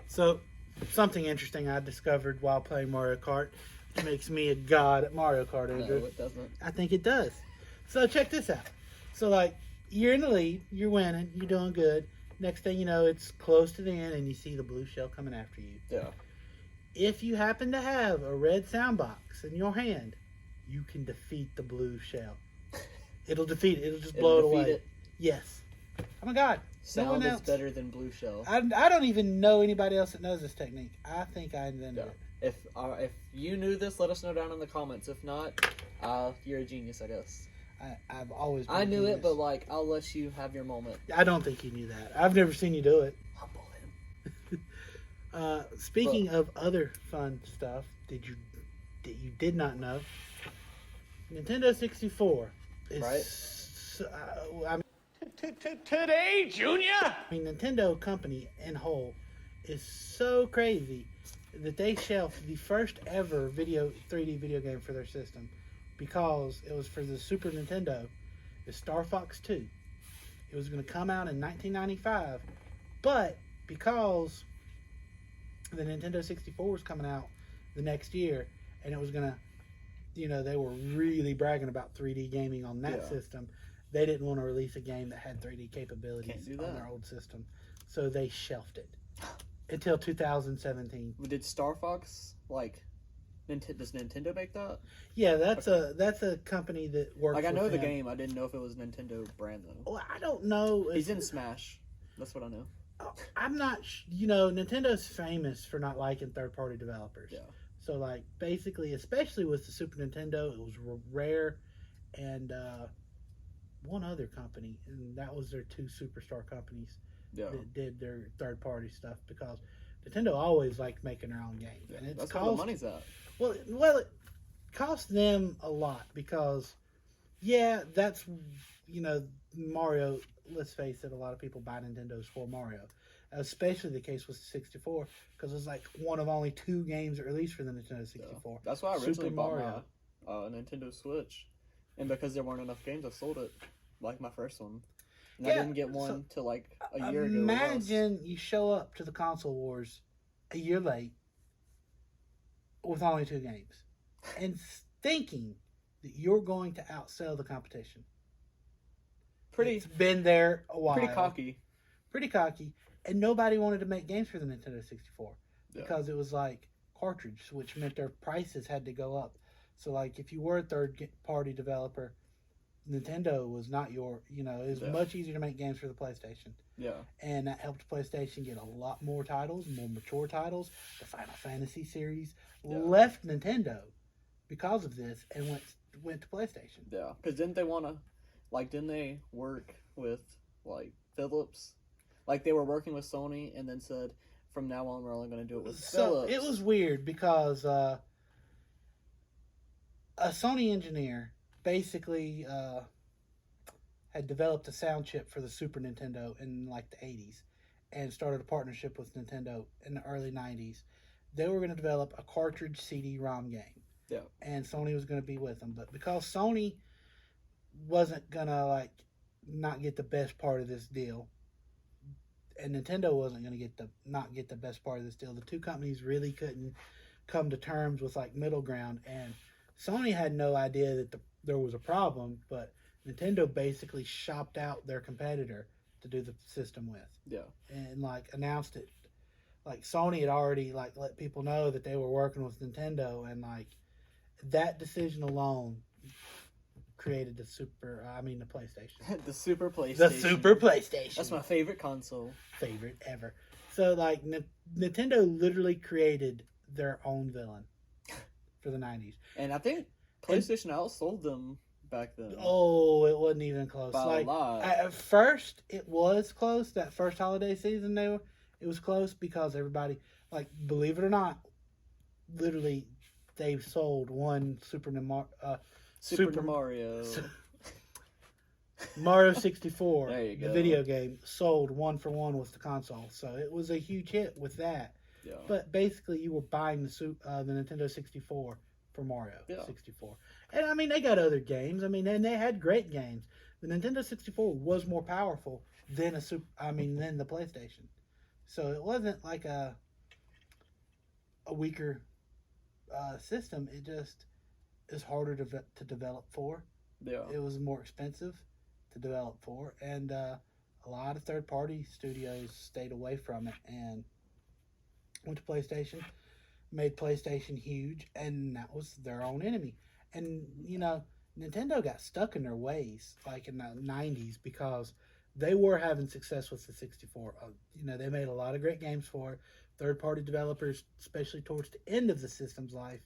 So, something interesting I discovered while playing Mario Kart makes me a god at Mario Kart, Andrew. No, it doesn't. I think it does. So, check this out. So, like, you're in the lead, you're winning, you're doing good. Next thing you know, it's close to the end, and you see the blue shell coming after you. Yeah. If you happen to have a red sound box in your hand, you can defeat the blue shell. It'll defeat it. It'll just blow it away. Yes. Oh my God. Sound is better than blue shell. I don't even know anybody else that knows this technique. I think I invented it. If you knew this, let us know down in the comments. If not, you're a genius, I guess. I've always been I knew it, but like, I'll let you have your moment. I don't think you knew that. I've never seen you do it. Humble him. Speaking of other fun stuff that you did not know, Nintendo 64 is right. Today, Junior. Nintendo company in whole is so crazy that they shelved the first ever 3D video game for their system because it was for the Super Nintendo. It's Star Fox 2. It was going to come out in 1995, but because the Nintendo 64 was coming out the next year, and it was going to, they were really bragging about 3D gaming on that system. They didn't want to release a game that had 3D capabilities on their old system, so they shelved it until 2017. Did Star Fox does Nintendo make that? Yeah, that's a company that works. Like, I know with the them. game. I didn't know if it was Nintendo brand though. Well, I don't know. He's in Smash. That's what I know. I'm not. Nintendo's famous for not liking third-party developers. Yeah. So, like, basically, especially with the Super Nintendo, it was Rare and one other company, and that was their two superstar companies that did their third-party stuff because Nintendo always liked making their own games. Yeah, And that's where the money's at. Well, it cost them a lot because, that's, Mario, let's face it, a lot of people buy Nintendos for Mario. Especially the case with the 64 because it was like one of only 2 games that released for the Nintendo 64. Yeah. That's why I originally bought my Nintendo Switch. And because there weren't enough games, I sold it, like my first one. And I didn't get one till like a year ago. Imagine you show up to the console wars a year late with only 2 games and thinking that you're going to outsell the competition. It's been there a while. Pretty cocky. And nobody wanted to make games for the Nintendo 64 because it was like cartridge, which meant their prices had to go up. So, like, if you were a third-party developer, Nintendo was not it was much easier to make games for the PlayStation. Yeah. And that helped PlayStation get a lot more titles, more mature titles. The Final Fantasy series left Nintendo because of this and went to PlayStation. Yeah, because didn't they work with, like, Philips? Like, they were working with Sony and then said, from now on, we're only going to do it with Philips. It was weird because a Sony engineer basically had developed a sound chip for the Super Nintendo in, like, the 80s and started a partnership with Nintendo in the early 90s. They were going to develop a cartridge CD-ROM game. Yeah. And Sony was going to be with them. But because Sony wasn't going to, not get the best part of this deal, and Nintendo wasn't going to not get the best part of this deal. The two companies really couldn't come to terms with middle ground, and Sony had no idea that there was a problem, but Nintendo basically shopped out their competitor to do the system with. Yeah. And announced it. Sony had already let people know that they were working with Nintendo, and that decision alone created the PlayStation. The Super PlayStation. The Super PlayStation. That's my favorite console. Favorite ever. So, Nintendo literally created their own villain for the 90s. And I think PlayStation outsold them back then. Oh, it wasn't even close. By a lot. At first, it was close. That first holiday season, it was close because everybody, believe it or not, literally, they sold one Super Mario. Mario 64, there you go. The video game, sold 1-for-1 with the console. So it was a huge hit with that. Yeah. But basically, you were buying the Nintendo 64 for Mario Yeah. 64. And I mean, they got other games. I mean, and they had great games. The Nintendo 64 was more powerful than than the PlayStation. So it wasn't like a weaker system. It just is harder to develop for. Yeah. It was more expensive to develop for, and a lot of third-party studios stayed away from it and went to PlayStation, made PlayStation huge, and that was their own enemy. And Nintendo got stuck in their ways, like in the '90s, because they were having success with the 64. They made a lot of great games for it. Third-party developers, especially towards the end of the system's life,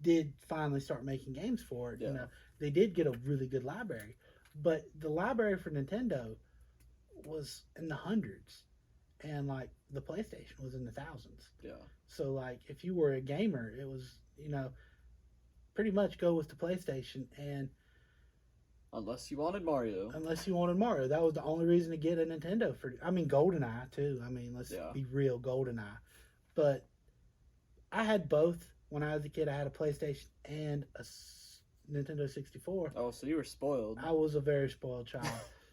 did finally start making games for it. Yeah. They did get a really good library, but the library for Nintendo was in the hundreds, and like the PlayStation was in the thousands. Yeah. So like if you were a gamer, it was pretty much go with the PlayStation, and unless you wanted Mario. That was the only reason to get a Nintendo GoldenEye too. Let's be real, GoldenEye. But I had both when I was a kid. I had a PlayStation and a Nintendo 64. Oh, so you were spoiled. I was a very spoiled child.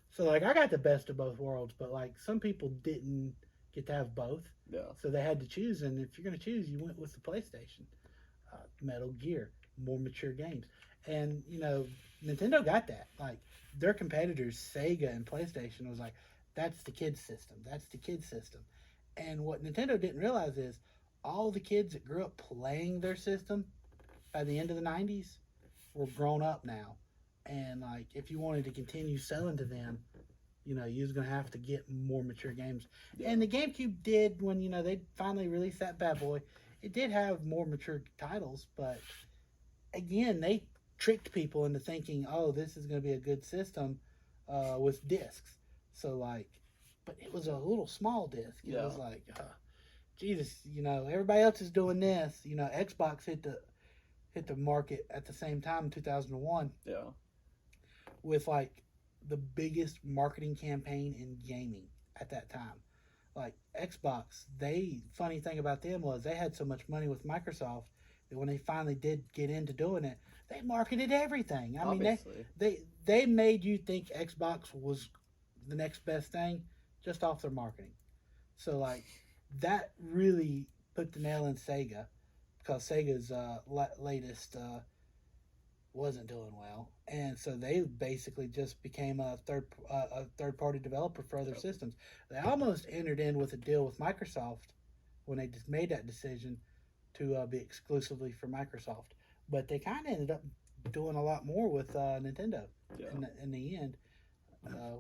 So like I got the best of both worlds, but like some people didn't get to have both. Yeah. So they had to choose, and if you're going to choose, you went with the PlayStation. Metal Gear, more mature games. And, Nintendo got that. Like, their competitors, Sega and PlayStation, was like, that's the kids' system. That's the kids' system. And what Nintendo didn't realize is all the kids that grew up playing their system by the end of the 90s were grown up now. And, like, if you wanted to continue selling to them, you was going to have to get more mature games. Yeah. And the GameCube did, when, they finally released that bad boy, it did have more mature titles, but again, they tricked people into thinking, oh, this is going to be a good system with discs. So, like, but it was a little small disc. It was like, Jesus, everybody else is doing this. Xbox hit the market at the same time in 2001. Yeah. With, like, the biggest marketing campaign in gaming at that time. Like Xbox, funny thing about them was they had so much money with Microsoft that when they finally did get into doing it, they marketed everything. I mean, they made you think Xbox was the next best thing just off their marketing. So like that really put the nail in Sega, because Sega's latest wasn't doing well, and so they basically just became a third party developer for other systems. They almost entered in with a deal with Microsoft when they just made that decision to be exclusively for Microsoft, but they kind of ended up doing a lot more with Nintendo in the end,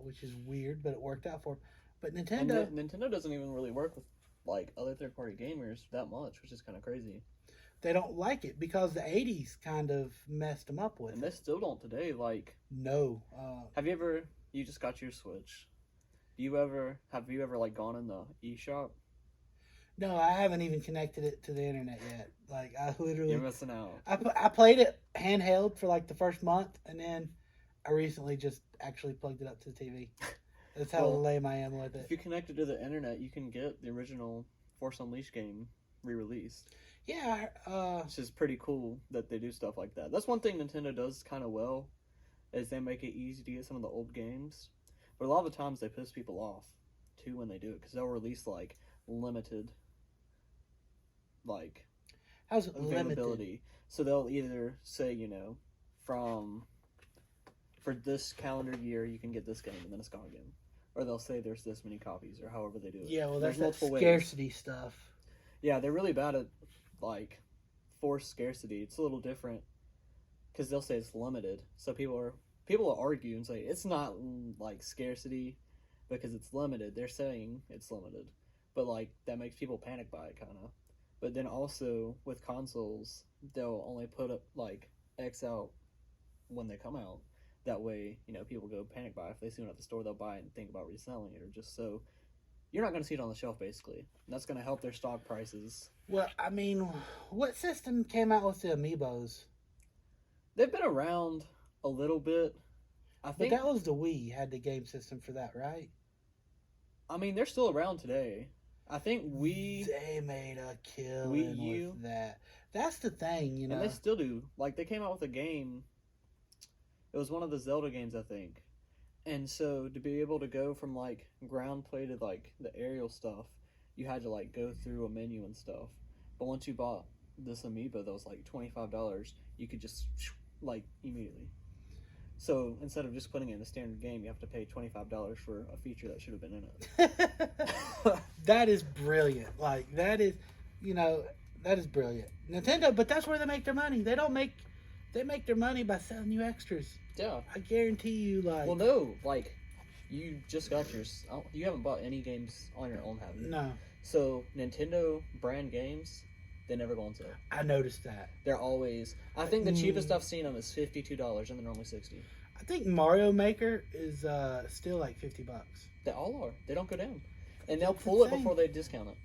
which is weird, but it worked out for them. But Nintendo doesn't even really work with like other third party gamers that much, which is kind of crazy. They don't like it because the 80s kind of messed them up with it. And they still don't today. Like, no. You just got your Switch. Have you ever like gone in the eShop? No, I haven't even connected it to the internet yet. Like, I literally... You're missing out. I played it handheld for like the first month, and then I recently just actually plugged it up to the TV. That's how lame I am with it. If you connect it to the internet, you can get the original Force Unleashed game re-released. Yeah, which is pretty cool that they do stuff like that. That's one thing Nintendo does kind of well, is they make it easy to get some of the old games. But a lot of the times they piss people off, too, when they do it, because they'll release, like, limited, like, how's it availability. Limited? So they'll either say, for this calendar year, you can get this game, and then it's gone again. Or they'll say there's this many copies, or however they do it. Yeah, well, there's that scarcity stuff. Yeah, they're really bad at, like, forced scarcity. It's a little different because they'll say it's limited. So people will argue and say it's not like scarcity because it's limited. They're saying it's limited, but like that makes people panic by it, kind of. But then also with consoles, they'll only put up like X out when they come out. That way, people go panic buy. If they see it at the store, they'll buy it and think about reselling it, or just so. You're not going to see it on the shelf, basically. And that's going to help their stock prices. Well, I mean, what system came out with the Amiibos? They've been around a little bit. I think. But that was the Wii had the game system for that, right? I mean, they're still around today. I think They made a killing with that. That's the thing, you know. And they still do. Like, they came out with a game. It was one of the Zelda games, I think. And so, to be able to go from, like, ground play to, like, the aerial stuff, you had to, like, go through a menu and stuff. But once you bought this amiibo that was, like, $25, you could just, like, immediately. So, instead of just putting it in a standard game, you have to pay $25 for a feature that should have been in it. That is brilliant. Like, that is, you know, that is brilliant. Nintendo, but that's where they make their money. They make their money by selling you extras. Yeah. I guarantee you, like... Well, no, like, you just got yours. You haven't bought any games on your own, have you? No. So, Nintendo brand games, they never go on sale. I noticed that. They're always... I think the cheapest I've seen them is $52, and they're normally $60. I think Mario Maker is still like $50. They all are. They don't go down. And they'll That's pull insane. it before they discount it.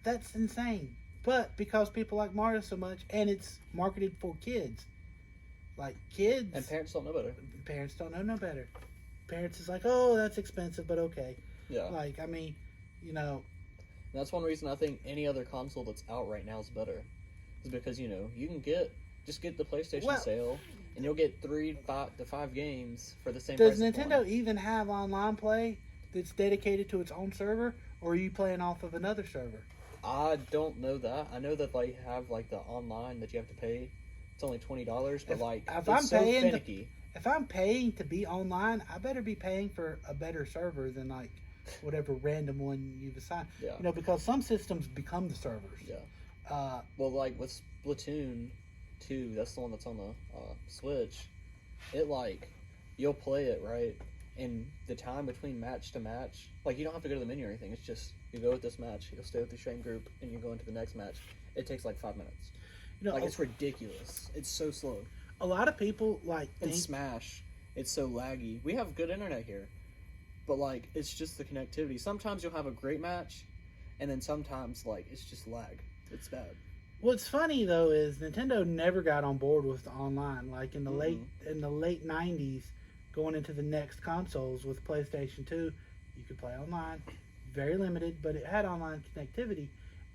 That's insane. But because people like Mario so much, and it's marketed for kids. Like, kids... And parents don't know better. Parents don't know no better. Parents is like, oh, that's expensive, but okay. Yeah. Like, I mean, you know... That's one reason I think any other console that's out right now is better. Is because, you know, you can just get the PlayStation sale, and you'll get 3 to 5 games for the same price. Does Nintendo even have online play that's dedicated to its own server, or are you playing off of another server? I don't know that. I know that they have, like, the online that you have to pay. It's only $20, but, it's so finicky. If I'm paying to be online, I better be paying for a better server than, like, whatever random one you've assigned. Yeah. You know, because some systems become the servers. Yeah. Well, like, with Splatoon 2, that's the one that's on the Switch, it, like, you'll play it, right? And the time between match to match, like, you don't have to go to the menu or anything. It's just, you go with this match, you'll stay with the same group, and you go into the next match. It takes, like, 5 minutes. You know, like, it's ridiculous. It's so slow. A lot of people, like, think... And Smash, it's so laggy. We have good internet here. But, like, it's just the connectivity. Sometimes you'll have a great match, and then sometimes, like, it's just lag. It's bad. What's funny, though, is Nintendo never got on board with the online. Like, in the late 90s, going into the next consoles with PlayStation 2, you could play online. Very limited, but it had online connectivity.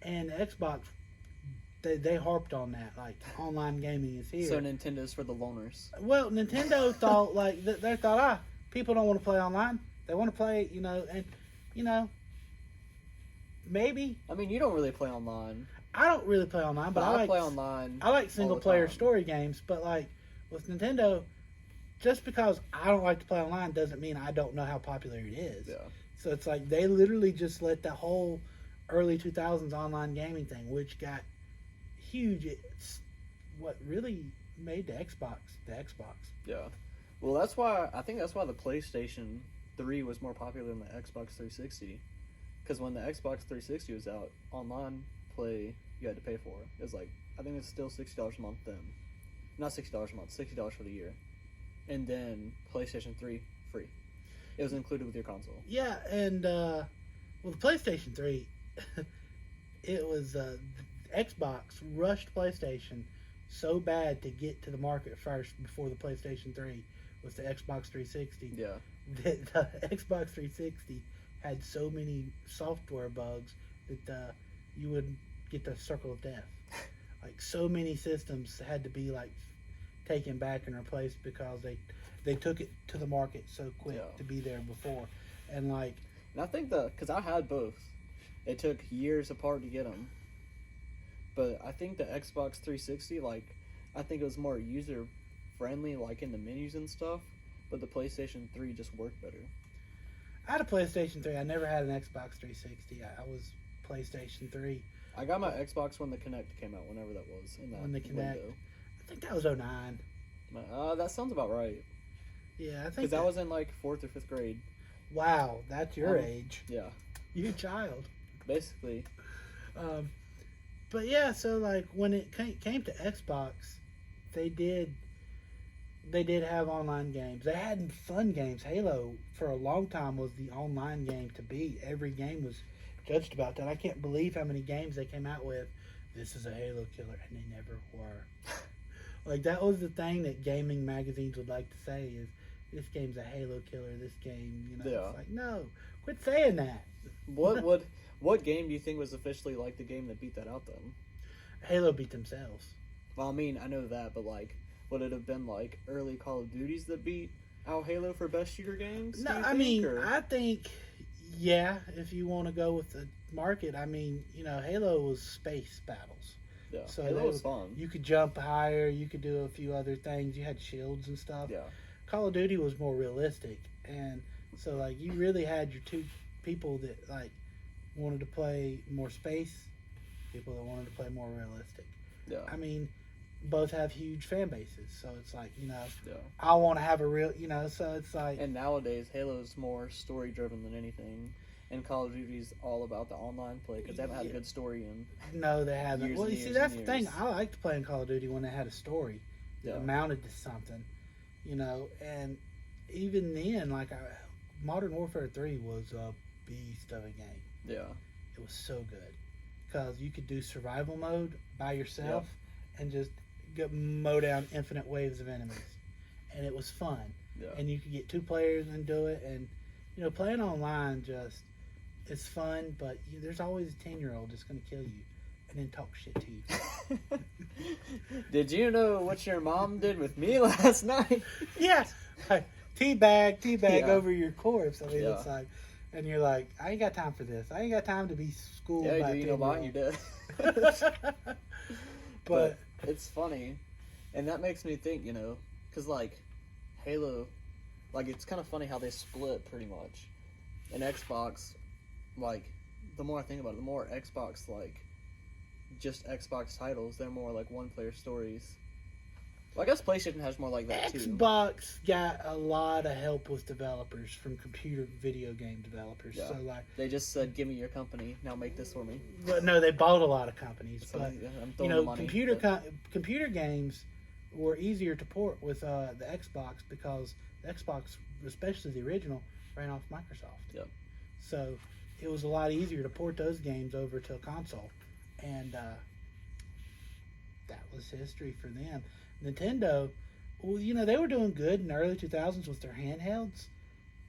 And Xbox, they harped on that. Like, online gaming is here. So Nintendo's for the loners. Well, Nintendo thought, like, they thought, people don't want to play online. They want to play, you know, and, you know, maybe. I mean, you don't really play online. I don't really play online, but I play online. I like single-player story games, but, like, with Nintendo, just because I don't like to play online doesn't mean I don't know how popular it is. Yeah. So it's like they literally just let the whole early 2000s online gaming thing, which got huge. It's what really made the Xbox. Yeah. Well, I think that's why the PlayStation 3 was more popular than the Xbox 360. Because when the Xbox 360 was out, online play you had to pay for. It was like, I think it's still $60 a month then. Not $60 a month, $60 for the year. And then PlayStation 3, free. It was included with your console. Yeah, and, well, the PlayStation 3, it was, Xbox rushed PlayStation so bad to get to the market first before the PlayStation 3 was the Xbox 360. Yeah. The Xbox 360 had so many software bugs that you would get the circle of death. Like, so many systems had to be, like, taken back and replaced because they took it to the market so quick to be there before. And, like... And I think because I had both. It took years apart to get them. But I think the Xbox 360, like, I think it was more user-friendly, like, in the menus and stuff. But the PlayStation 3 just worked better. I had a PlayStation 3. I never had an Xbox 360. I was PlayStation 3. I got my Xbox when the Kinect came out, whenever that was. When the Kinect. Window. I think that was 09. That sounds about right. Yeah, I think. Because I was in, like, 4th or 5th grade. Wow, that's your age. Yeah. You're a child. Basically. But yeah, so, like, when it came to Xbox, they did have online games. They had fun games. Halo, for a long time, was the online game to beat. Every game was judged about that. I can't believe how many games they came out with. This is a Halo killer, and they never were. Like, that was the thing that gaming magazines would like to say is, this game's a Halo killer, this game, you know. Yeah. It's like, no, quit saying that. What game do you think was officially, like, the game that beat that out, then? Halo beat themselves. Well, I mean, I know that, but like, would it have been like early Call of Duties that beat out Halo for best shooter games? No, I think, yeah, if you want to go with the market, I mean, Halo was space battles. Yeah, So Halo was fun. You could jump higher, you could do a few other things. You had shields and stuff. Yeah. Call of Duty was more realistic, and so like you really had your two people that like wanted to play more space, people that wanted to play more realistic. Yeah. I mean, both have huge fan bases, so it's like Yeah. I want to have a real, so it's like. And nowadays, Halo's more story driven than anything, and Call of Duty's all about the online play because they haven't had a good story in. No, they haven't. Years Well, and you see, years that's and the thing. years. I liked playing Call of Duty when they had a story that Yeah. amounted to something, and even then, like Modern Warfare 3 was a beast of a game. Yeah. It was so good because you could do survival mode by yourself and just mow down infinite waves of enemies, and it was fun. Yeah. And you could get 2 players and do it, and playing online it's fun, but there's always a 10-year-old that's going to kill you and then talk shit to you. Did you know what your mom did with me last night? Yeah, like, teabag Yeah. over your corpse. I mean, Yeah. it's like, and you're like, I ain't got time for this. I ain't got time to be schooled Yeah, by do you know why you did? But it's funny, and that makes me think, because like Halo, like it's kind of funny how they split pretty much. And Xbox, like the more I think about it, the more Xbox like just Xbox titles, they're more like one-player stories. Well, I guess PlayStation has more like that too. Xbox got a lot of help with developers from computer video game developers. Yeah. So like They just said, "Give me your company, now make this for me." but no, they bought a lot of companies. So, But yeah, I'm throwing the money, computer games were easier to port with the Xbox because the Xbox, especially the original, ran off Microsoft. Yep. So it was a lot easier to port those games over to a console, and that was history for them. Nintendo, well, they were doing good in the early 2000s with their handhelds,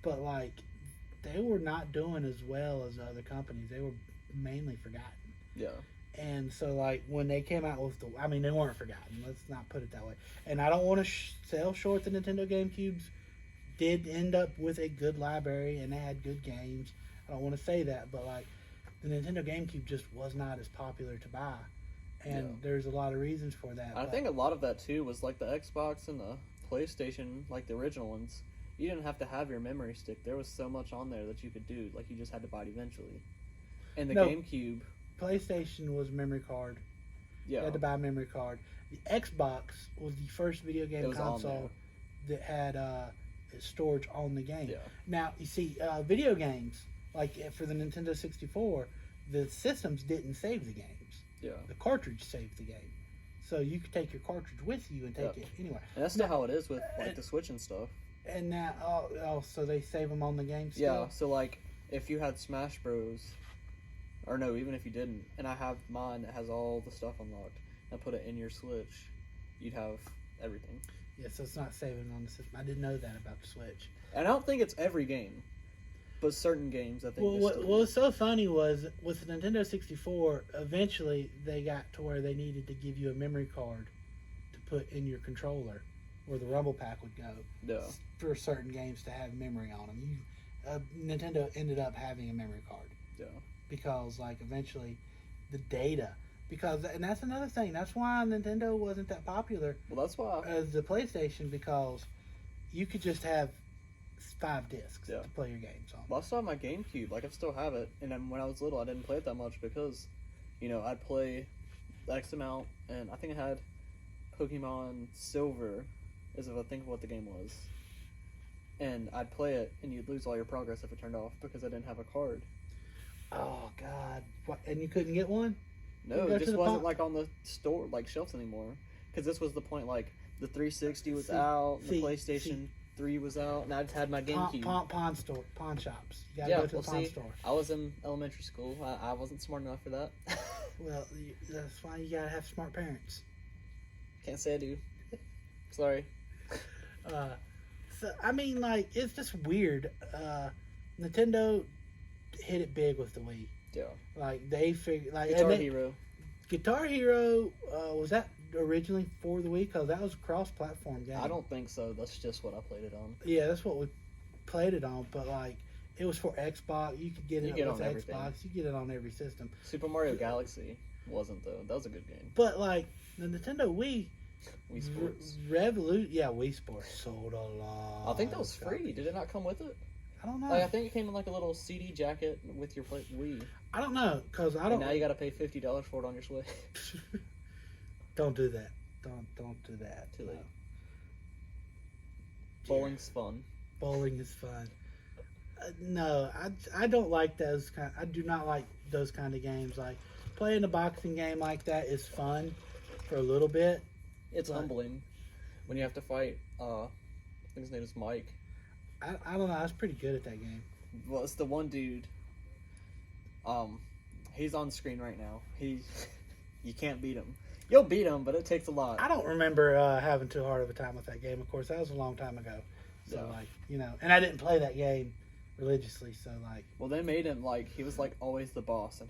but like they were not doing as well as other companies. They were mainly forgotten. Yeah. And so, like, when they came out with they weren't forgotten. Let's not put it that way. And I don't want to sell short the Nintendo GameCubes. Did end up with a good library, and they had good games. I don't want to say that, but, like, the Nintendo GameCube just was not as popular to buy. And there's a lot of reasons for that. I think a lot of that, too, was, like, the Xbox and the PlayStation, like, the original ones. You didn't have to have your memory stick. There was so much on there that you could do. Like, you just had to buy it eventually. And the GameCube... PlayStation was memory card. Yeah. You had to buy a memory card. The Xbox was the first video game console that had storage on the game. Yeah. Now, you see, video games, like for the Nintendo 64, the systems didn't save the games. Yeah. The cartridge saved the game. So you could take your cartridge with you and take it anywhere. And that's still how it is with like the Switch and stuff. And now, so they save them on the game still? Yeah, so like if you had Smash Bros, or no, even if you didn't, and I have mine that has all the stuff unlocked, and put it in your Switch, you'd have everything. Yeah, so it's not saving on the system. I didn't know that about the Switch. And I don't think it's every game, but certain games I think. Well, what was so funny was with the Nintendo 64, eventually they got to where they needed to give you a memory card to put in your controller, where the Rumble Pack would go. Yeah. For certain games to have memory on them, Nintendo ended up having a memory card. Yeah. Because like eventually, the data. And that's another thing. That's why Nintendo wasn't that popular. Well, that's why. As the PlayStation, because you could just have 5 discs to play your games on. Well, I still have my GameCube. Like, I still have it. And then when I was little, I didn't play it that much because, I'd play X amount. And I think I had Pokemon Silver, as if I think of what the game was. And I'd play it, and you'd lose all your progress if it turned off because I didn't have a card. Oh, God. What, and you couldn't get one? No, it just wasn't, like, on the store, like, shelves anymore. Because this was the point, like, the 360 was out, the PlayStation 3 was out, and I just had my GameCube. Pawn shops. You gotta go to the pawn store. I was in elementary school. I wasn't smart enough for that. Well, that's why you gotta have smart parents. Can't say I do. Sorry. So, I mean, like, it's just weird. Nintendo hit it big with the Wii. Yeah. Like, they figured... Like, Guitar Hero. Guitar Hero, was that originally for the Wii? Because that was a cross-platform game. I don't think so. That's just what I played it on. Yeah, that's what we played it on. But like, it was for Xbox. You could get it with on Xbox. everything. You get it on every system. Super Mario Galaxy wasn't though. That was a good game. But like the Nintendo Wii Sports. Wii Sports sold a lot. I think that was free. Did it not come with it? I don't know. Like, I think it came in like a little CD jacket with your Wii. I don't know because I And don't. now you got to pay $50 for it on your Switch. Don't do that. Don't do that. Too late. No. Bowling's fun. Bowling is fun. No, I don't like those kind. I do not like those kind of games. Like playing a boxing game like that is fun for a little bit. It's humbling when you have to fight. I think his name is Mike. I don't know. I was pretty good at that game. Well, it's the one dude. He's on screen right now. You can't beat him. You'll beat him, but it takes a lot. I don't remember having too hard of a time with that game. Of course, that was a long time ago. So Yeah. like, and I didn't play that game religiously. So like, Well, they made him like he was like always the boss, and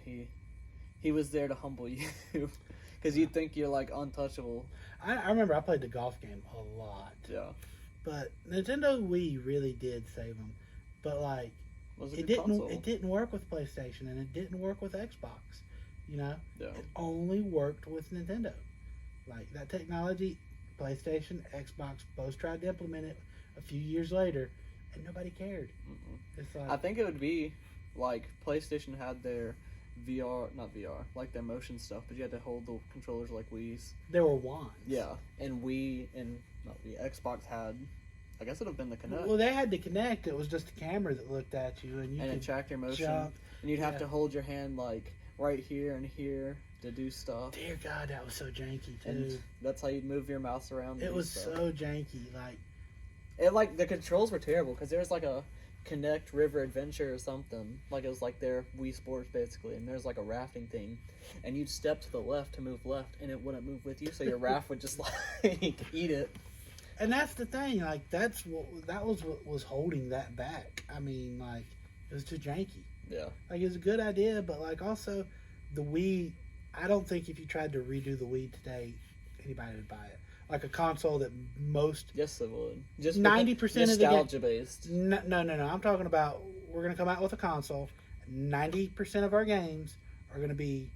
he was there to humble you, because you'd think you're like untouchable. I remember I played the golf game a lot. Yeah, But Nintendo Wii really did save them. But like, it was a it good didn't. console. It didn't work with PlayStation, and it didn't work with Xbox. Yeah. It only worked with Nintendo. Like that technology, PlayStation, Xbox both tried to implement it a few years later, and nobody cared. It's like, I think it would be like PlayStation had their not VR, like their motion stuff, but you had to hold the controllers like Wii's. there were wands. Yeah, and Xbox had, I guess it would have been the Kinect. Well, they had to connect. It was just a camera that looked at you, and you And could it tracked your motion, jump. and you'd have Yeah. to hold your hand like right here and here to do stuff. Dear God, that was so janky too. And that's how you'd move your mouse around. It and was stuff. so janky. Like, It like the controls were terrible because there was like a Connect River Adventure or something. Like it was like their Wii Sports basically, and there's like a rafting thing, and you'd step to the left to move left, and it wouldn't move with you, so your raft would just like eat it. and that's the thing. Like, that was what was holding that back. I mean, like, it was too janky. Yeah. Like, it was a good idea, but like also the Wii. I don't think if you tried to redo the Wii today, anybody would buy it. Like a console that most Yes, it would. Just 90% of the nostalgia based. no. I'm talking about we're gonna come out with a console. 90% of our games are gonna be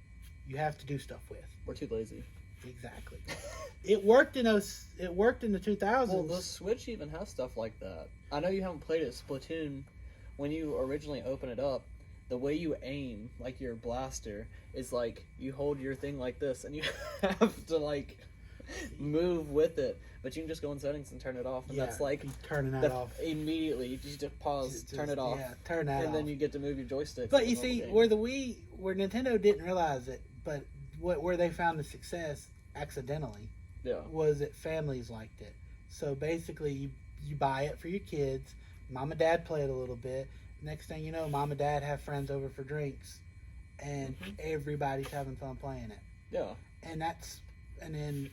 you have to do stuff with. We're too lazy. Exactly. It worked in those. It worked in the 2000s. Well, the Switch even has stuff like that. I know you haven't played it. Splatoon, when you originally open it up, the way you aim, like your blaster, is like you hold your thing like this, and you have to like move with it. But you can just go in settings and turn it off, and Yeah, that's like you turning that off. immediately. You just pause, turn it off, Yeah, turn that and off. then you get to move your joystick. But you see, where Nintendo didn't realize it, but where they found the success accidentally yeah, was that families liked it. So basically, you buy it for your kids. Mom and Dad play it a little bit. Next thing you know, Mom and Dad have friends over for drinks, and everybody's having fun playing it. yeah, And then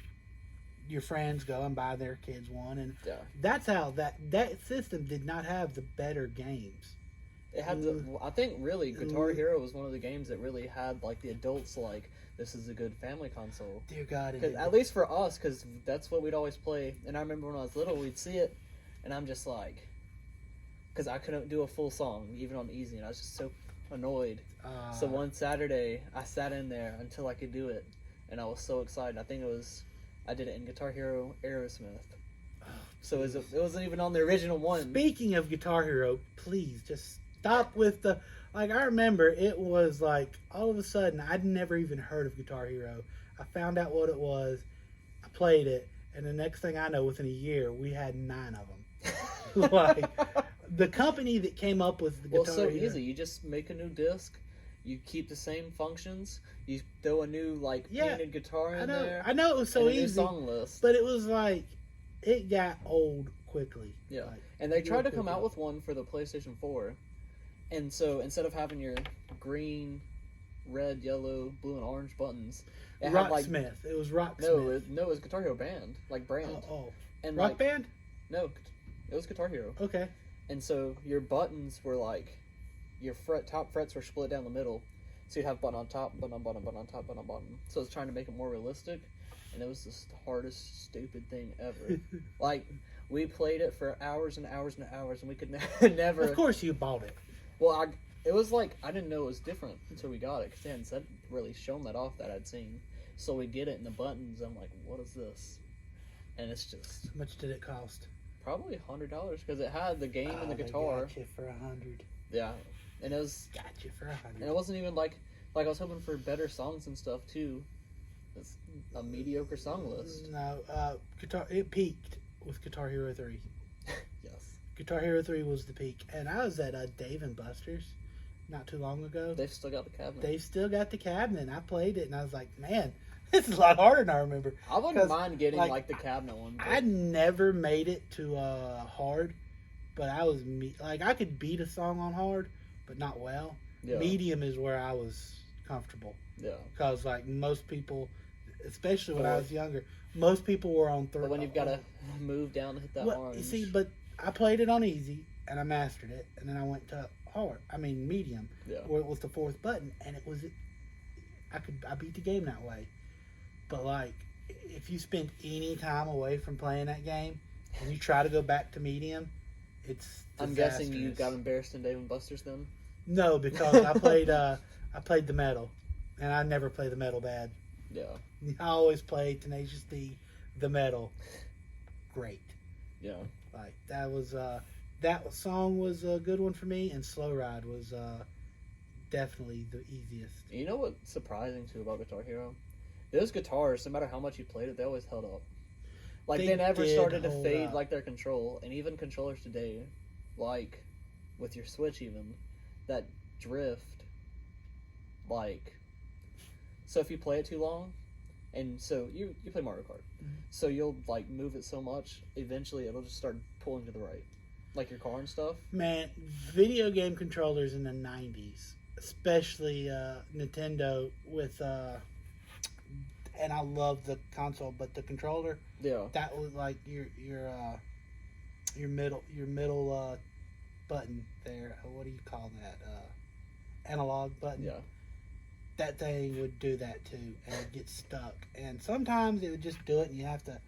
your friends go and buy their kids one, and yeah. that's how that system did not have the better games. It had I think really Guitar Hero was one of the games that really had like the adults like this is a good family console. Dear God, it 'Cause, did. at least for us, because that's what we'd always play. And I remember when I was little, we'd see it, and I'm just like, because I couldn't do a full song even on easy, and I was just so annoyed. So one Saturday, I sat in there until I could do it, and I was so excited. I think I did it in Guitar Hero Aerosmith. So it wasn't even on the original one. Speaking of Guitar Hero, please just stop with the. Like, I remember it was like all of a sudden I'd never even heard of Guitar Hero. I found out what it was, I played it, and the next thing I know, within a year, we had 9 of them. Like, the company that came up with the Well, Guitar it's so Hero. easy. You just make a new disc. You keep the same functions. You throw a new painted guitar in there. I know it was so and a new easy, song list. but it was like it got old quickly. Yeah, Like, and they tried to come quickly. out with one for the PlayStation 4. And so instead of having your green, red, yellow, blue, and orange buttons, it had like Rocksmith. It was Rocksmith. no, it was Guitar Hero Band, like brand. Oh. And Rock like Band? no, it was Guitar Hero. Okay. And so your buttons were like your top frets were split down the middle, So you'd have button on top, button on bottom, button on top, button on bottom. So it's trying to make it more realistic, and it was just the hardest, stupid thing ever. Like, we played it for hours and hours and hours, and we could never... Of course you bought it. Well, it was like, I didn't know it was different until we got it, because they hadn't really shown that off that I'd seen. So we get it, and the buttons, I'm like, what is this? And it's just... How much did it cost? Probably $100, because it had the game and the guitar. Got you for $100. Yeah. And it was... Got you for $100. And it wasn't even like I was hoping for better songs and stuff, too. It's a mediocre song list. No, it peaked with Guitar Hero 3. Yes. Guitar Hero 3 was the peak. And I was at Dave & Buster's not too long ago. They've still got the cabinet. They've still got the cabinet. I played it, and I was like, man, this is a lot harder than I remember. I wouldn't mind getting, the cabinet one. But... I never made it to hard, but I was... I could beat a song on hard, but not well. Yeah. Medium is where I was comfortable. Yeah. Because, most people, especially when I was younger, most people were on third. But when you've got to move down to hit that orange. You see, but I played it on easy, and I mastered it, and then I went to medium, where it was the fourth button, and it was... I beat the game that way. But, if you spend any time away from playing that game, and you try to go back to medium, it's I'm guessing you got embarrassed in Dave & Buster's then? No, because I played the metal, and I never play the metal bad. Yeah. I always play Tenacious D, the metal. Great. Yeah. That song was a good one for me, and Slow Ride was definitely the easiest. You know what's surprising too about Guitar Hero? Those guitars, no matter how much you played it, they always held up. They never started to fade like their control, and even controllers today, with your Switch even, that drift, so if you play it too long, and so you play Mario Kart, so you'll move it so much, eventually it'll just start pulling to the right, like your car and stuff. Man, video game controllers in the 90s, especially Nintendo with and I love the console, but the controller, that was your middle button there. What do you call that? Analog button. Yeah. That thing would do that too, and it'd get stuck. And sometimes it would just do it, and you have to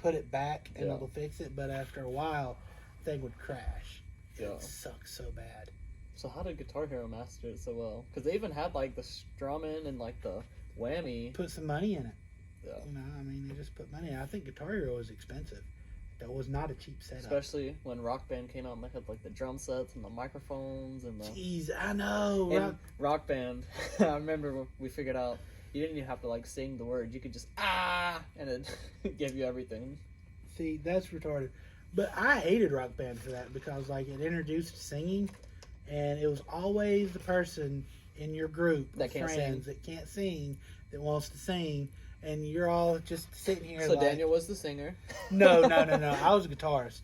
put it back, and it'll fix it. But after a while, the thing would crash. Yeah. It sucks so bad. So how did Guitar Hero master it so well? Because they even had the strumming and the whammy. Put some money in it. Yeah. They just put money in it. I think Guitar Hero was expensive. That was not a cheap setup. Especially when Rock Band came out and they had the drum sets and the microphones and the... Jeez, I know. And Rock Band, I remember we figured out you didn't even have to sing the words. You could just and it give you everything. See, that's retarded. But I hated Rock Band for that because it introduced singing, and it was always the person in your group that can't friends sing. That can't sing, that wants to sing. And you're all just sitting here. So Daniel was the singer. No. I was a guitarist.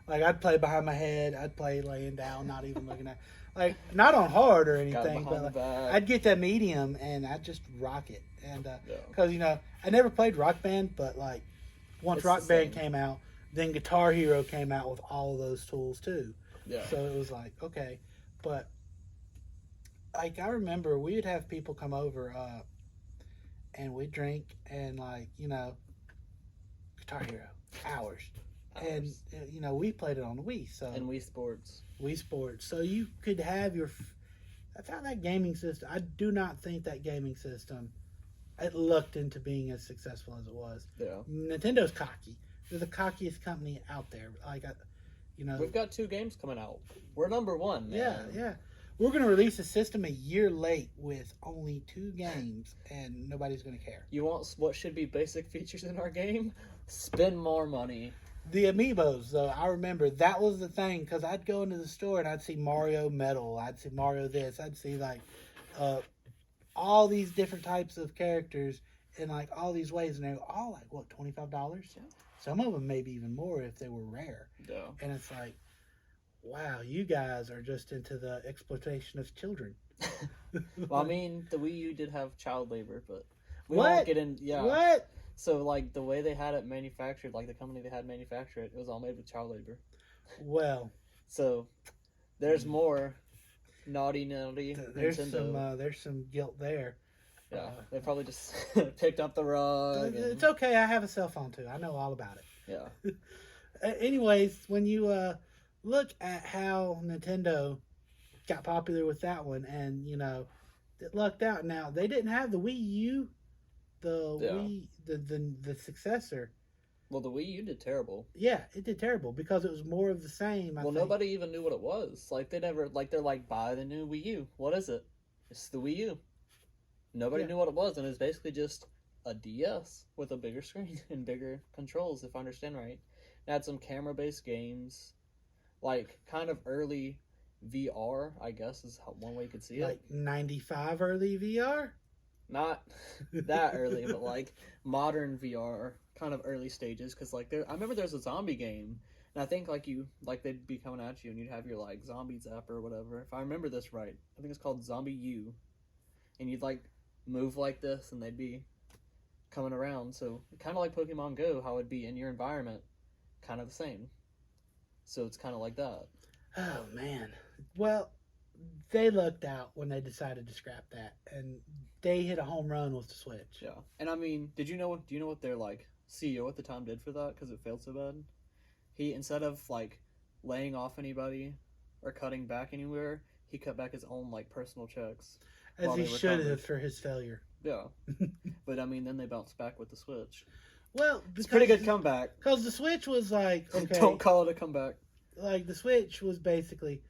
I'd play behind my head. I'd play laying down, not even looking at. Not on hard or anything, but I'd get that medium and I'd just rock it. And because I never played Rock Band, but once Rock Band came out, then Guitar Hero came out with all of those tools too. Yeah. So it was okay, but I remember we would have people come over. And we drink and Guitar Hero hours. And we played it on the Wii, so and Wii Sports. So you could have that's how that gaming system. I do not think that gaming system it lucked into being as successful as it was. Yeah. Nintendo's cocky. They're the cockiest company out there. We've got 2 games coming out. We're number 1, man. Yeah. We're going to release a system a year late with only 2 games, and nobody's going to care. You want what should be basic features in our game? Spend more money. The amiibos, though, I remember that was the thing, because I'd go into the store and I'd see Mario Metal, I'd see Mario this, I'd see all these different types of characters in all these ways, and they were all $25? Yeah. Some of them maybe even more if they were rare. Yeah. And it's wow, you guys are just into the exploitation of children. Well, the Wii U did have child labor, but we won't get in. Yeah. What? So, the way they had it manufactured, the company they had manufacture it was all made with child labor. Well. So, there's more. Naughty Nintendo. There's some guilt there. Yeah, they probably just picked up the rug. It's okay. I have a cell phone too. I know all about it. Yeah. Anyways, when you look at how Nintendo got popular with that one, and it lucked out. Now they didn't have the Wii U, the successor. Well, the Wii U did terrible. Yeah, it did terrible because it was more of the same. I think. Nobody even knew what it was. Like they're like, buy the new Wii U. What is it? It's the Wii U. Nobody knew what it was, and it's basically just a DS with a bigger screen and bigger controls, if I understand right. It had some camera-based games, like kind of early VR, I guess is one way you could see it. Like 95 early VR? Not that early, but like modern VR, kind of early stages. Because I remember there's a zombie game, and I think they'd be coming at you, and you'd have your like zombie zap or whatever. If I remember this right, I think it's called Zombie U, and you'd like move like this, and they'd be coming around. So kind of like Pokemon Go, how it'd be in your environment, kind of the same. So it's kind of like that. Oh man. Well, they lucked out when they decided to scrap that, and they hit a home run with the Switch. Yeah, and I mean, do you know what their like CEO at the time did for that? Because it failed so bad. He, instead of like laying off anybody or cutting back anywhere, he cut back his own like personal checks. As he should have for his failure. Yeah, but I mean, then they bounced back with the Switch. Well, it's a pretty good comeback. Because the Switch was like, okay, don't call it a comeback. Like the Switch was basically,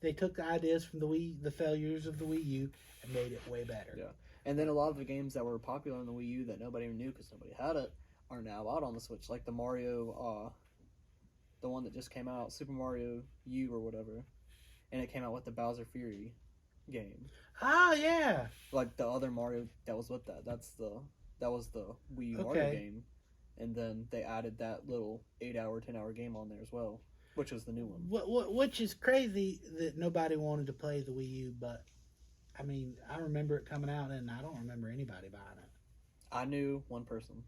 they took the ideas from the failures of the Wii U, and made it way better. Yeah, and then a lot of the games that were popular on the Wii U that nobody knew because nobody had it are now out on the Switch, like the Mario, the one that just came out, Super Mario U or whatever, and it came out with the Bowser Fury game. Oh yeah. Like the other Mario that was with that. That was the Wii U Mario game, and then they added that little 8-hour, 10-hour game on there as well, which was the new one. Which is crazy that nobody wanted to play the Wii U, but I mean, I remember it coming out, and I don't remember anybody buying it. I knew one person.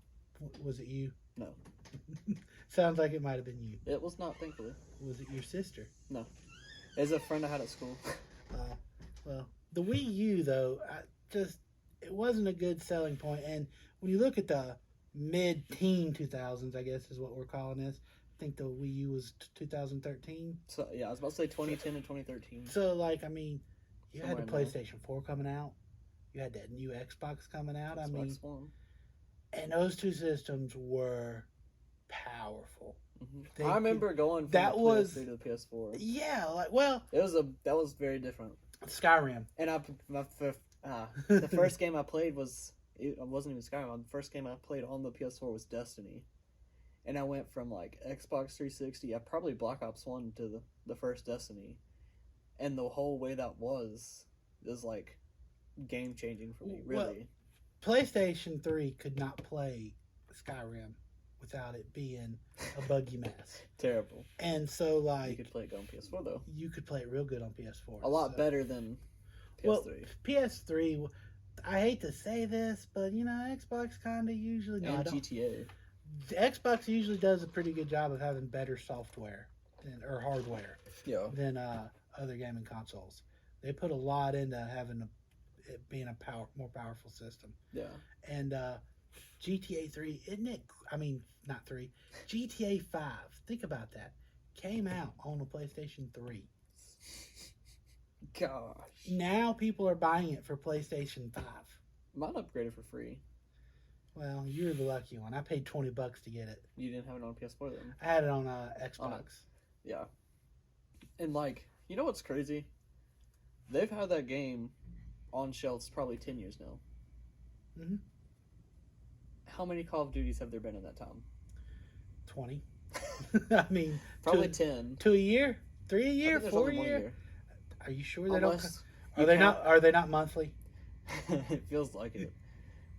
Was it you? No. Sounds like it might have been you. It was not, thankfully. Was it your sister? No. It was a friend I had at school. Well, the Wii U, though, it wasn't a good selling point. And when you look at the mid-teen 2000s, I guess is what we're calling this. I think the Wii U was 2013. So, yeah, I was about to say 2010 and 2013. So, like, I mean, you Somewhere had the PlayStation 4 coming out. You had that new Xbox coming out. Xbox One. And those two systems were powerful. Mm-hmm. I remember going from the PS3 to the PS4. Yeah, that was very different. Skyrim. And the first game I played it wasn't even Skyrim. The first game I played on the PS4 was Destiny. And I went from like Xbox 360, probably Black Ops 1 to the first Destiny. And the whole way that was like game changing for me, really. Well, PlayStation 3 could not play Skyrim without it being a buggy mess. Terrible. And so, like... You could play it on PS4, though. You could play it real good on PS4. A lot better than PS3. Well, PS3, I hate to say this, but, Xbox kind of usually... And GTA. Xbox usually does a pretty good job of having better software or hardware than other gaming consoles. They put a lot into having it being a more powerful system. Yeah. And GTA 3, isn't it? I mean, not 3. GTA 5, think about that. Came out on the PlayStation 3. Gosh. Now people are buying it for PlayStation 5. Mine upgraded for free. Well, you're the lucky one. I paid $20 to get it. You didn't have it on PS4 then? I had it on Xbox. Yeah. And like, you know what's crazy? They've had that game on shelves probably 10 years now. Mm-hmm. How many Call of Duties have there been in that time? 20. I mean, probably 10. 2 a year? 3 a year? 4 a year? Are you sure they don't? Are they not monthly? It feels like it.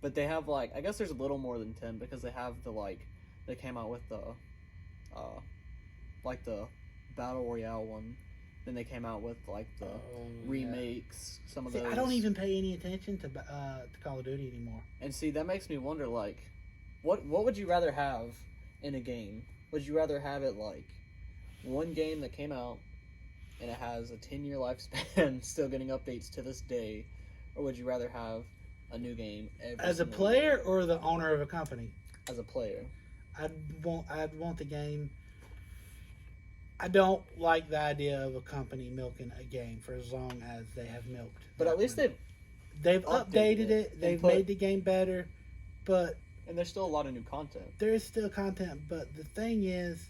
But they have like, I guess there's a little more than 10 because they have they came out with the Battle Royale one. Then they came out with like the remakes, some of those. I don't even pay any attention to Call of Duty anymore. And see, that makes me wonder, like, what would you rather have in a game? Would you rather have it like one game that came out and it has a 10-year lifespan, still getting updates to this day, or would you rather have a new game every As a single player year? or the owner of a company? As a player. I'd want the game. I don't like the idea of a company milking a game for as long as they have milked. But that at least one. They've updated it. and They've put- made the game better, but And there's still a lot of new content. there is still content. But the thing is,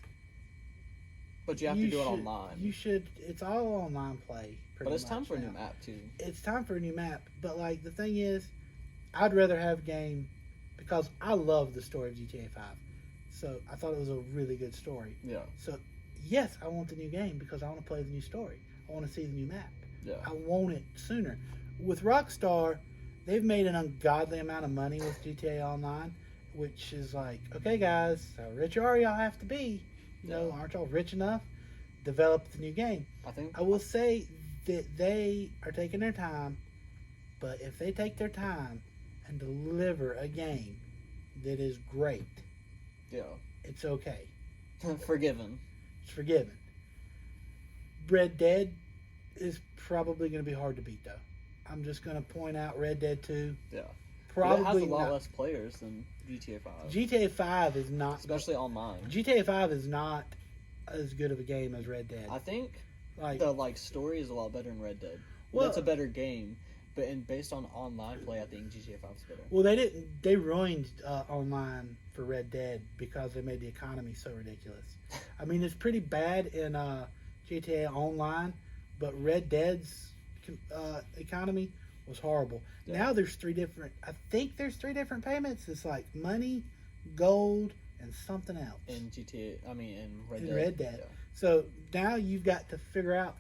But you have to do it online. You should. It's all online play. But it's time much for a now. new map, too. It's time for a new map. But like the thing is, I'd rather have a game because I love the story of GTA 5. So I thought it was a really good story. Yeah. So yes, I want the new game because I want to play the new story. I want to see the new map. Yeah. I want it sooner. With Rockstar, they've made an ungodly amount of money with GTA Online, which is like, okay, guys, how rich are y'all have to be? You know, aren't y'all rich enough? Develop the new game. I will say that they are taking their time, but if they take their time and deliver a game that is great, Yeah. it's okay. Forgiven. It's forgiven. Red Dead is probably going to be hard to beat, though. I'm just going to point out Red Dead 2. Yeah. Probably But it has a lot not. less players than GTA 5. GTA 5 is not... Especially online. GTA 5 is not as good of a game as Red Dead. I think Like, the story is a lot better in Red Dead. Well- That's a better game. But based on online play, I think GTA 5 is better. well, they didn't. They ruined online for Red Dead because they made the economy so ridiculous. I mean, it's pretty bad in GTA Online, but Red Dead's economy was horrible. Yeah. Now there's three different. I think there's three different payments. It's like money, gold, and something else. In Red In Dead. Red Dead. Yeah. So now you've got to figure out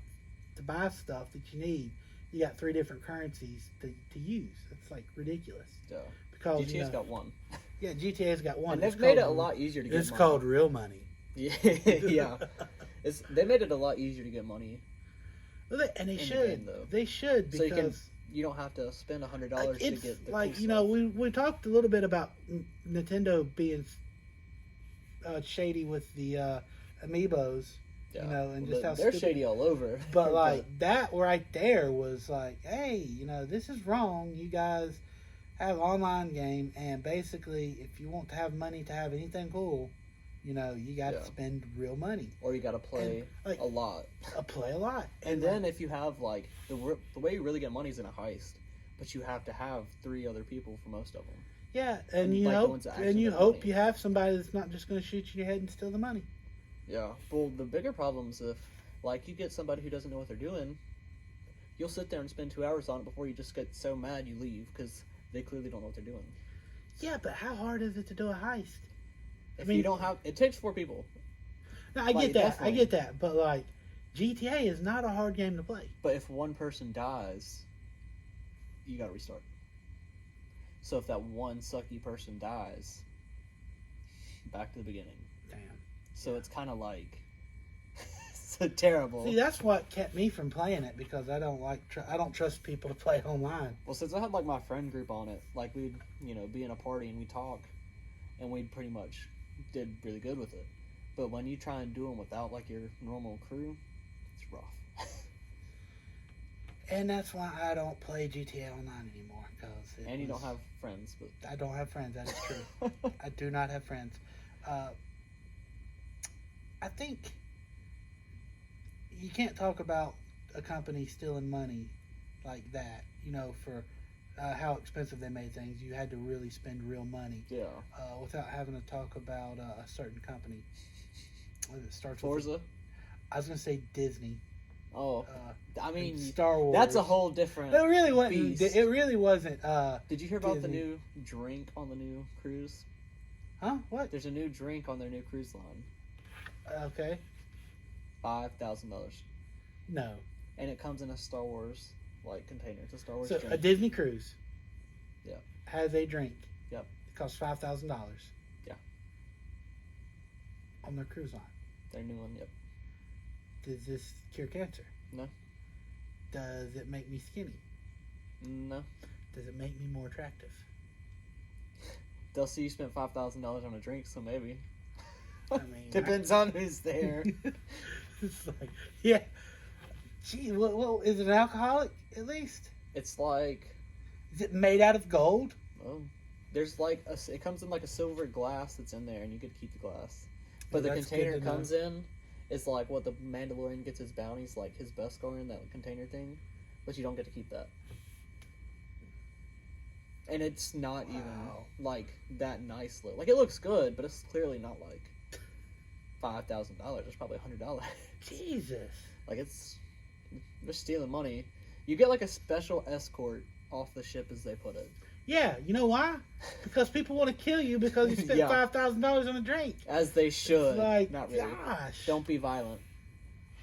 to buy stuff that you need. You got three different currencies to use. It's like ridiculous. Yeah. Because GTA's got one. Yeah, GTA's got one. And It's they've made it a called- lot easier to get It's money. called real money. Yeah. Yeah. They made it a lot easier to get money. Well, and they In the should. game, though. They should So because you don't have to spend $100 like, to it's get the like cool you know stuff. we talked a little bit about Nintendo being shady with the amiibos. Yeah. You know, and Well, just how they're stupid. shady all over. But like that right there was like, hey, you know, this is wrong. You guys have online game, and basically, if you want to have money to have anything cool, you know, you got to Yeah. spend real money. Or you got to play And, like, a lot. Play a lot. And then if you have like the way you really get money is in a heist, but you have to have 3 other people for most of them. Yeah, and And, you like, the hope ones that actually make hope money. you have somebody that's not just going to shoot you in your head and steal the money. Yeah. Well, the bigger problem is if like you get somebody who doesn't know what they're doing, you'll sit there and spend 2 hours on it before you just get so mad you leave because they clearly don't know what they're doing. Yeah, but how hard is it to do a heist? If you don't have, it takes 4 people. No, I Like, get that. I definitely. get that. But like, GTA is not a hard game to play. But if one person dies, you got to restart. So if that one sucky person dies, back to the beginning. Damn. So it's kind of like so terrible. See, that's what kept me from playing it because I don't I don't trust people to play online. Well, since I had like my friend group on it, like we'd be in a party and we talk, and we pretty much did really good with it. But when you try and do them without like your normal crew, it's rough. And that's why I don't play GTA Online anymore. And you don't have friends, but I don't have friends. That is true. I do not have friends. I think you can't talk about a company stealing money like that. You know, for how expensive they made things. You had to really spend real money. yeah. Without having to talk about a certain company. It starts Forza. with. I was gonna say Disney. Oh, I mean, and Star Wars. that's a whole different. It really wasn't. beast. It really wasn't. Did you hear about the Disney. new drink on the new cruise? Huh? What? There's a new drink on their new cruise line. Okay. $5,000, No. and it comes in a Star Wars like container. It's a Star Wars So drink. a Disney cruise. Yeah. Has a drink. Yep. It costs $5,000. Yeah. On their cruise line. Their new one. Yep. Does this cure cancer? No. Does it make me skinny? No. Does it make me more attractive? They'll see you spent $5,000 on a drink, so maybe. I mean, Depends on who's there. It's like, yeah. Gee, well, is it an alcoholic at least? It's like, Is it made out of gold? well, there's like it comes in like a silver glass that's in there, and you get to keep the glass. But the That's container good it to know. comes in is like what the Mandalorian gets his bounties, like his Beskar in that container thing, but you don't get to keep that. And it's not even like that nice. Like it looks good, but it's clearly not like $5,000. It's probably $100. Jesus. Like they're stealing money. You get like a special escort off the ship, as they put it. Yeah, you know why? Because people want to kill you because you spent Yeah. $5,000 on a drink. As they should. It's like, Not really. gosh. Don't be violent.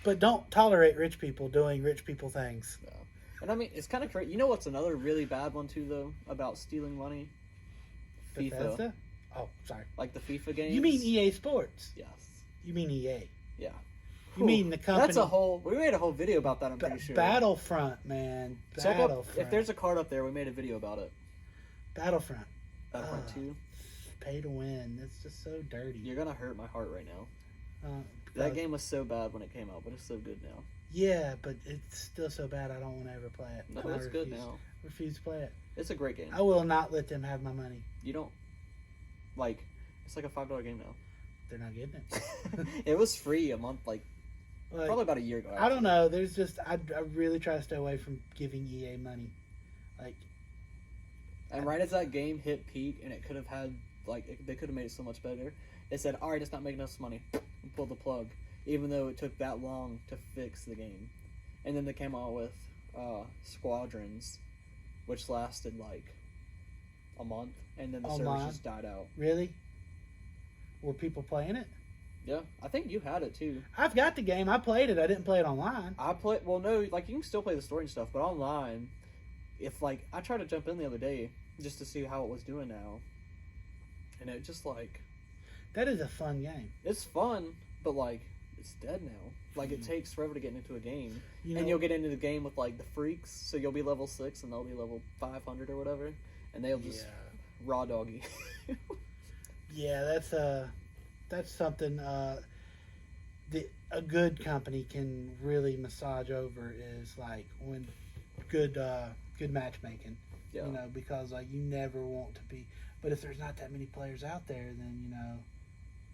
But don't tolerate rich people doing rich people things. No. And I mean, it's kind of crazy. You know what's another really bad one too, though, about stealing money? FIFA. Bethesda? Oh, sorry. Like the FIFA games. You mean EA Sports? Yes. You mean EA? Yeah. You mean the company? That's a whole. We made a whole video about that. I'm pretty sure. Battlefront, man. Battlefront. If there's a card up there, we made a video about it. Battlefront. Battlefront 2. Pay to win. It's just so dirty. You're gonna hurt my heart right now. Because- That game was so bad when it came out, but it's so good now. Yeah, but it's still so bad I don't want to ever play it. No, And I it's good refuse- now. Refuse to play it. It's a great game. I will not let them have my money. You don't like. It's like a $5 game now. They're not getting it. It was free a month, like probably about a year ago. I don't know. There's just I really try to stay away from giving EA money. Like, And right as that game hit peak, and it could have had they could have made it so much better. They said, "All right, it's not making us money," and pulled the plug, even though it took that long to fix the game. And then they came out with Squadrons, which lasted like a month, and then the Online? servers just died out. really? Were people playing it? Yeah, I think you had it too. I've got the game. I played it. I didn't play it online. I play. Well, no, like you can still play the story and stuff, but online, if like I tried to jump in the other day just to see how it was doing now, and it just like That is a fun game. it's fun, but like it's dead now. Like it takes forever to get into a game, You know, and you'll get into the game with like the freaks, so you'll be level 6 and they'll be level 500 or whatever, and they'll just raw doggy. yeah, that's something a good company can really massage over is like when good matchmaking. Yeah. You know, because like you never want to be, but if there's not that many players out there, then you know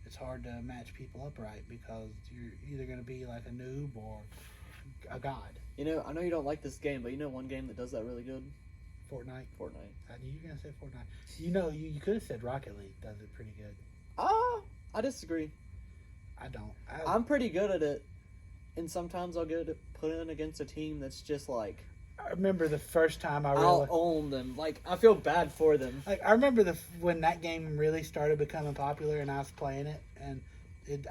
it's hard to match people up right because you're either going to be like a noob or a god. You know, I know you don't like this game, but you know one game that does that really good? Fortnite. Fortnite. I knew you were going to say Fortnite. You know, you could have said Rocket League does it pretty good. I disagree. I don't. I'm pretty good at it, and sometimes I'll get it put in against a team that's just like I remember the first time I I'll realized. own them. Like I feel bad for them. Like I remember when that game really started becoming popular, and I was playing it, and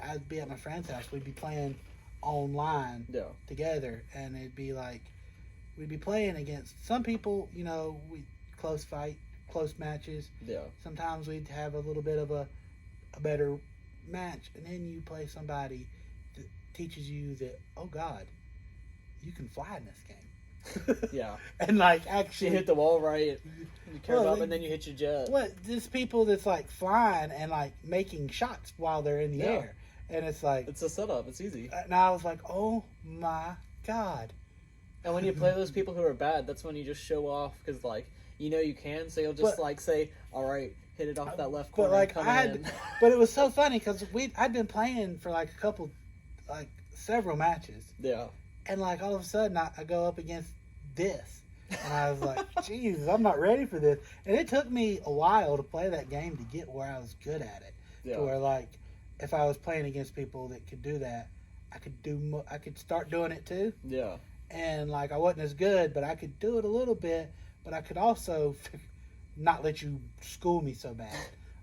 I'd be at my friend's house. We'd be playing online Yeah. together, and it'd be like we'd be playing against some people. You know, close matches. Yeah. Sometimes we'd have a little bit of a better match, and then you play somebody that teaches you that God, you can fly in this game. Yeah. And like You actually hit the wall right, you curve Well, up, and then you hit your jet. what there's people that's like flying and like making shots while they're in the Yeah. air, and it's like It's a setup. It's easy. and I was like, oh my god. And when you play those people who are bad, that's when you just show off because like you know you can. So you'll just But- like say, "All right, hit it off that left But corner." like come I had, in. but it was so funny because I'd been playing for like several matches, Yeah. and like all of a sudden I go up against this, and I was like, Jesus, I'm not ready for this. And it took me a while to play that game to get where I was good at it. Yeah. To where like if I was playing against people that could do that, I could start doing it too. Yeah. And like I wasn't as good, but I could do it a little bit. But I could also not let you school me so bad.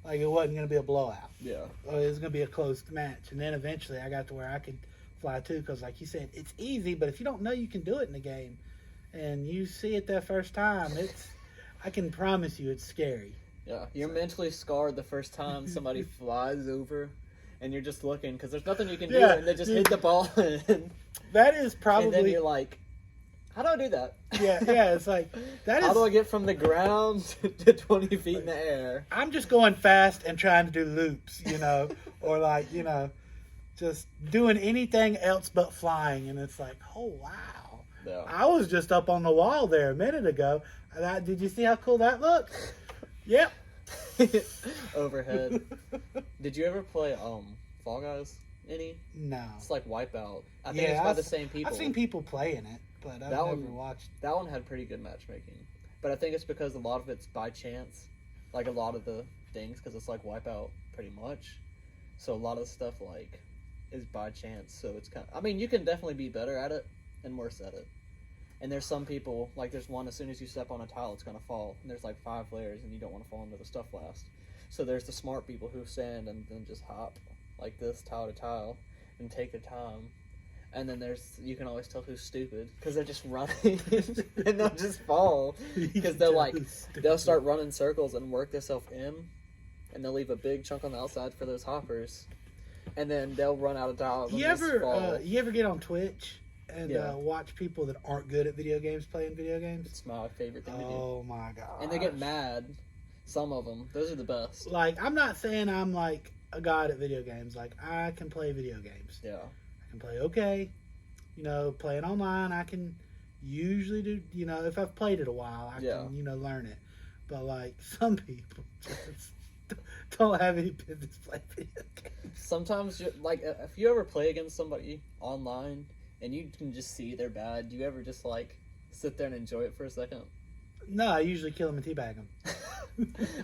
Like it wasn't going to be a blowout. Yeah. Or it was going to be a close match. And then eventually I got to where I could fly too. Because like you said, it's easy. But if you don't know you can do it in the game, and you see it that first time, I can promise you it's scary. Yeah. You're mentally scarred the first time somebody flies over, and you're just looking because there's nothing you can do, Yeah. and they just hit the ball, and That is probably. then you're like, "How do I do that?" yeah. It's like that How is. do I get from the ground to 20 feet in the air? I'm just going fast and trying to do loops, or like just doing anything else but flying, and it's like, oh wow. Yeah. I was just up on the wall there a minute ago. And did you see how cool that looks? Yep. Overhead. Did you ever play Fall Guys? Any? No. It's like Wipeout. I think it's by the same people. I've seen people playing it, but I've never watched. That one had pretty good matchmaking. But I think it's because a lot of it's by chance. Like a lot of the things, because it's like Wipeout pretty much. So a lot of stuff like is by chance. So it's kind of, I mean, you can definitely be better at it and worse at it. And there's some people, like there's one, as soon as you step on a tile, it's going to fall. And there's like 5 layers, and you don't want to fall into the stuff last. So there's the smart people who stand and then just hop like this, tile to tile, and take their time. And then you can always tell who's stupid, because they're just running, and they'll just fall. Because they'll start running circles and work themselves in, and they'll leave a big chunk on the outside for those hoppers. And then they'll run out of tiles and just fall. You ever get on Twitch and watch people that aren't good at video games playing video games? It's my favorite thing to do. Oh my god! And they get mad. Some of them. Those are the best. Like, I'm not saying I'm like a god at video games. Like, I can play video games. Yeah. I can play okay. You know, playing online, I can usually do. You know, if I've played it a while, I can learn it. But like, some people just don't have any business playing video games. Sometimes, like, if you ever play against somebody online and you can just see they're bad, do you ever just like sit there and enjoy it for a second? No, I usually kill them and teabag them.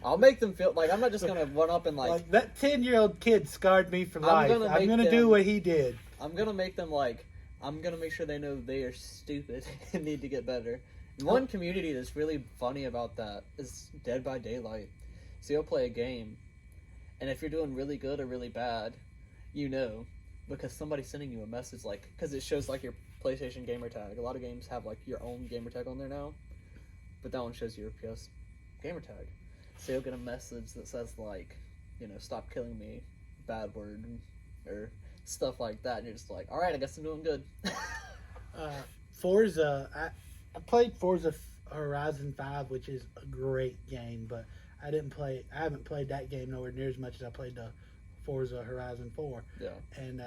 I'll make them feel like I'm not just gonna run up and like that 10-year-old kid scarred me for life. I'm gonna do what he did. I'm gonna make them like I'm gonna make sure they know they are stupid and need to get better. One community that's really funny about that is Dead by Daylight. So you'll play a game, and if you're doing really good or really bad, you know, because somebody's sending you a message, like, because it shows like your PlayStation gamer tag. A lot of games have like your own gamer tag on there now, but that one shows your PS gamer tag. So you'll get a message that says like, you know, stop killing me, bad word, or stuff like that, and you're just like, all right, I guess I'm doing good. Forza, I played Forza Horizon 5, which is a great game, but I haven't played that game nowhere near as much as I played the Forza Horizon 4. Yeah. And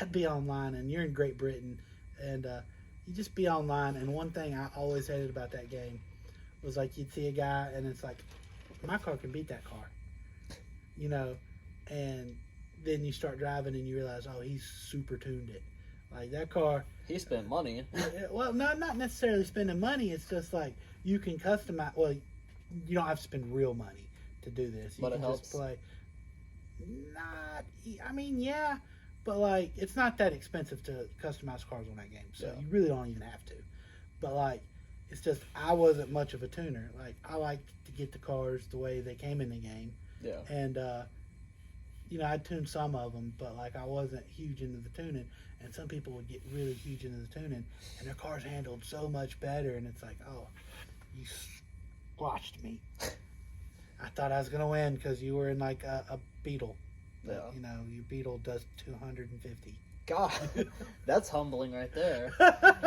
I'd be online, and you're in Great Britain, and you just be online, and one thing I always hated about that game was like you'd see a guy, and it's like, my car can beat that car, you know, and then you start driving and you realize, oh, he's super tuned it. Like that car, he spent money. Well, no, not necessarily spending money. It's just like you can customize. Well, you don't have to spend real money to do this. You but can it helps. Just play. I mean, yeah, but like it's not that expensive to customize cars on that game, so you really don't even have to. But like, it's just I wasn't much of a tuner. Like I liked to get the cars the way they came in the game. Yeah. And you know, I tuned some of them, but like I wasn't huge into the tuning. And some people would get really huge into the tuning, and their cars handled so much better. And it's like, oh, you squashed me. I thought I was gonna win because you were in like a Beetle. But, you know, your Beetle does 250. God, that's humbling right there.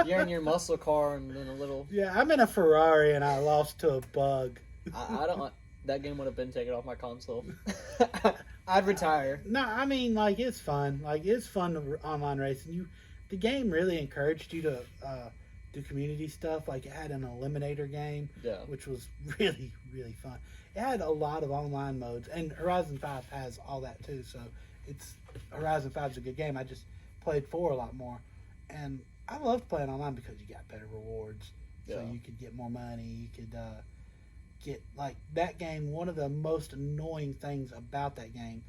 You're in your muscle car and then a little. Yeah, I'm in a Ferrari and I lost to a bug. I don't. That game would have been taken off my console. I'd retire. No, I mean, like it's fun. Like it's fun to online racing. The game really encouraged you to do community stuff. Like it had an eliminator game, which was really, really fun. It had a lot of online modes, and Horizon 5 has all that too. So Horizon 5 is a good game. I just played 4 a lot more, and I loved playing online because you got better rewards. So you could get more money. You could get like that game. One of the most annoying things about that game,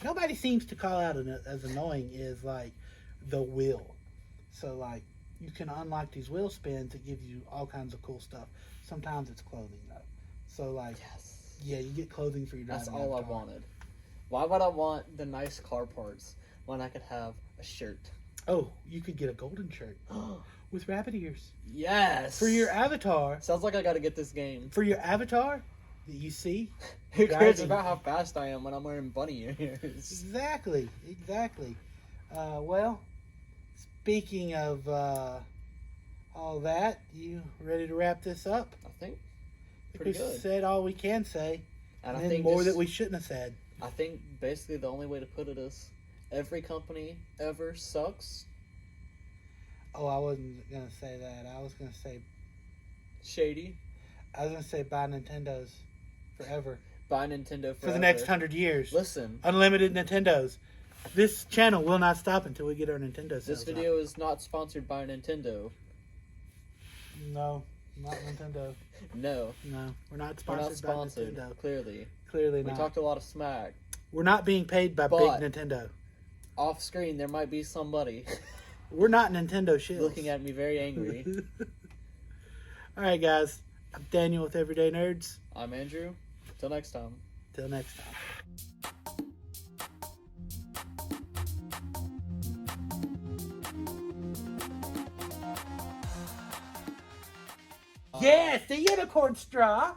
nobody seems to call out as annoying, is like the wheel. So like you can unlock these wheel spins that give you all kinds of cool stuff. Sometimes it's clothing though. So like you get clothing for your driving. That's all I wanted. Why would I want the nice car parts when I could have a shirt? Oh, you could get a golden shirt with rabbit ears. Yes. For your avatar. Sounds like I got to get this game. For your avatar that you see. Who cares about how fast I am when I'm wearing bunny ears? Exactly. Well, speaking of all that, you ready to wrap this up? I think we said all we can say, and I think more that we shouldn't have said. I think basically the only way to put it is every company ever sucks. Oh, I wasn't gonna say that. I was gonna say Shady. buy Nintendos forever. Buy Nintendo For the next 100 years. Listen. Unlimited Nintendos. This channel will not stop until we get our Nintendo sales. This video is not sponsored by Nintendo. No, not Nintendo. No. No, we're not sponsored by Nintendo. Clearly. Clearly We not. talked a lot of smack. We're not being paid by But- Big Nintendo. Off screen, there might be somebody We're not Nintendo shills. looking at me very angry. All right, guys. I'm Daniel with Everyday Nerds. I'm Andrew. Till next time. Till next time. Yes, the unicorn straw.